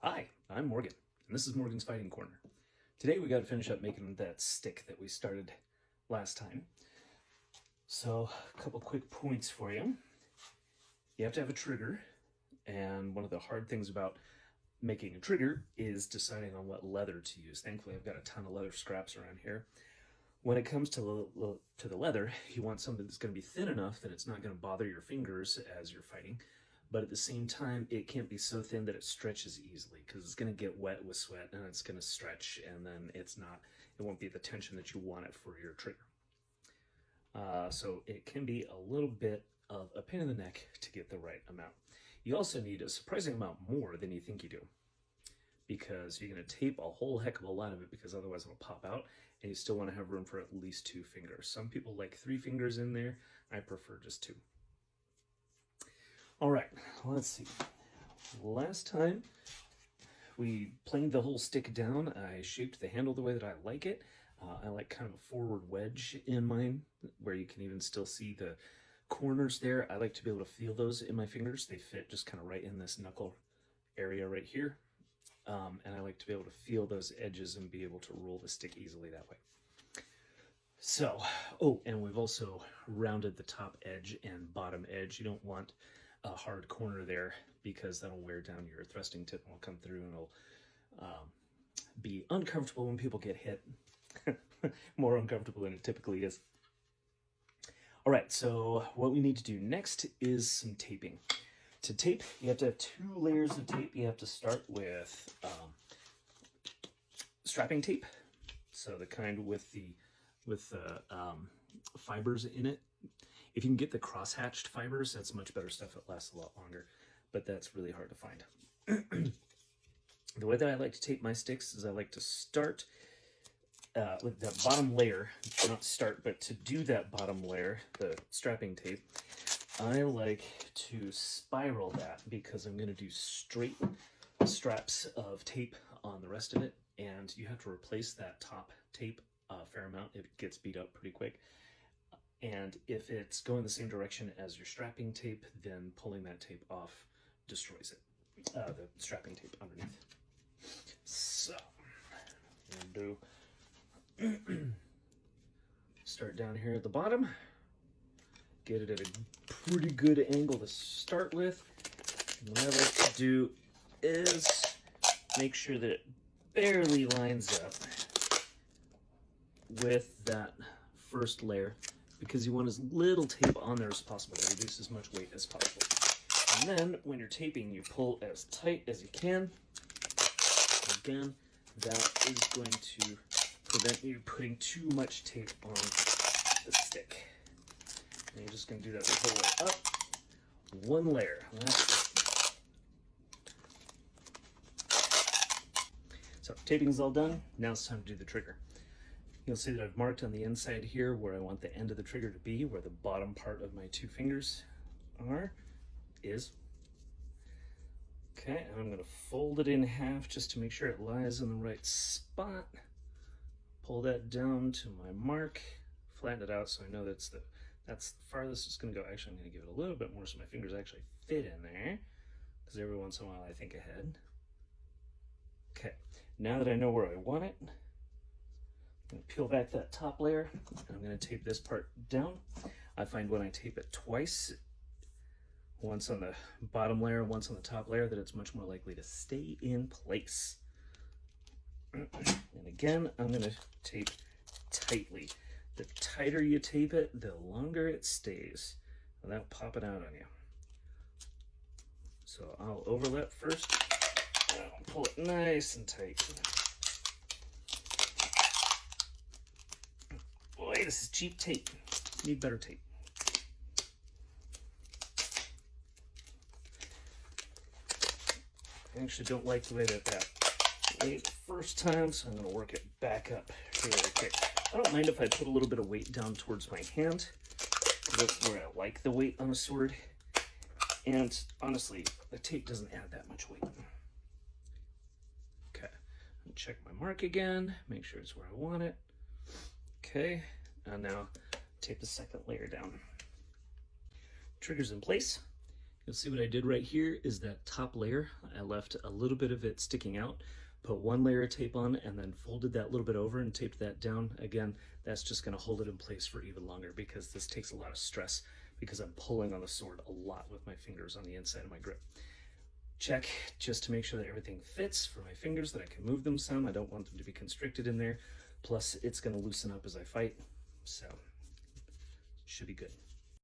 Hi, I'm Morgan, and this is Morgan's Fighting Corner. Today we got to finish up making that stick that we started last time. So, a couple quick points for you. You have to have a trigger, and one of the hard things about making a trigger is deciding on what leather to use. Thankfully, I've got a ton of leather scraps around here. When it comes to the leather, you want something that's going to be thin enough that it's not going to bother your fingers as you're fighting, but at the same time, it can't be so thin that it stretches easily, because it's going to get wet with sweat and it's going to stretch, and then it won't be the tension that you want it for your trigger. So it can be a little bit of a pain in the neck to get the right amount. You also need a surprising amount more than you think you do, because you're going to tape a whole heck of a lot of it, because otherwise it'll pop out, and you still want to have room for at least 2 fingers. Some people like 3 fingers in there. I prefer just 2. All right, let's see. Last time we planed the whole stick down. I shaped the handle the way that I like it. I like kind of a forward wedge in mine, where you can even still see the corners there. I like to be able to feel those in my fingers. They fit just kind of right in this knuckle area right here. And I like to be able to feel those edges and be able to roll the stick easily that way. So, and we've also rounded the top edge and bottom edge. You don't want a hard corner there, because that'll wear down your thrusting tip and will come through, and it'll be uncomfortable when people get hit. More uncomfortable than it typically is. All right, so what we need to do next is some taping. To tape, you have to have 2 layers of tape. You have to start with strapping tape, so the kind with the fibers in it. If you can get the cross-hatched fibers, that's much better stuff. It lasts a lot longer, but that's really hard to find. The way that I like to tape my sticks is I like to start with that bottom layer, not start, but to do that bottom layer, the strapping tape, I like to spiral that, because I'm going to do straight straps of tape on the rest of it, and you have to replace that top tape a fair amount. It gets beat up pretty quick. And if it's going the same direction as your strapping tape, then pulling that tape off destroys it, the strapping tape underneath. So, we'll do start down here at the bottom, get it at a pretty good angle to start with. And what I like to do is make sure that it barely lines up with that first layer, because you want as little tape on there as possible to reduce as much weight as possible. And then when you're taping, you pull as tight as you can. Again, that is going to prevent you putting too much tape on the stick. And you're just going to do that the whole way up. 1 layer. So taping is all done. Now it's time to do the trigger. You'll see that I've marked on the inside here where I want the end of the trigger to be, where the bottom part of my 2 fingers is. Okay, and I'm going to fold it in half just to make sure it lies in the right spot. Pull that down to my mark, flatten it out so I know that's the farthest it's going to go. Actually, I'm going to give it a little bit more so my fingers actually fit in there, because every once in a while I think ahead. Okay, now that I know where I want it, I'm going to peel back that top layer, and I'm going to tape this part down. I find when I tape it twice, once on the bottom layer, once on the top layer, that it's much more likely to stay in place. And again, I'm going to tape tightly. The tighter you tape it, the longer it stays without popping out on you. So I'll overlap first, and I'll pull it nice and tight. Boy, this is cheap tape. Need better tape. I actually don't like the way that laid the first time, so I'm going to work it back up really quick. I don't mind if I put a little bit of weight down towards my hand. That's where I like the weight on a sword. And honestly, the tape doesn't add that much weight. Okay, check my mark again, make sure it's where I want it. Okay, and now tape the second layer down. Trigger's in place. You'll see what I did right here is that top layer, I left a little bit of it sticking out, put one layer of tape on, and then folded that little bit over and taped that down. Again, that's just going to hold it in place for even longer because this takes a lot of stress because I'm pulling on the sword a lot with my fingers on the inside of my grip. Check just to make sure that everything fits for my fingers, that I can move them some. I don't want them to be constricted in there. Plus, it's going to loosen up as I fight, so should be good.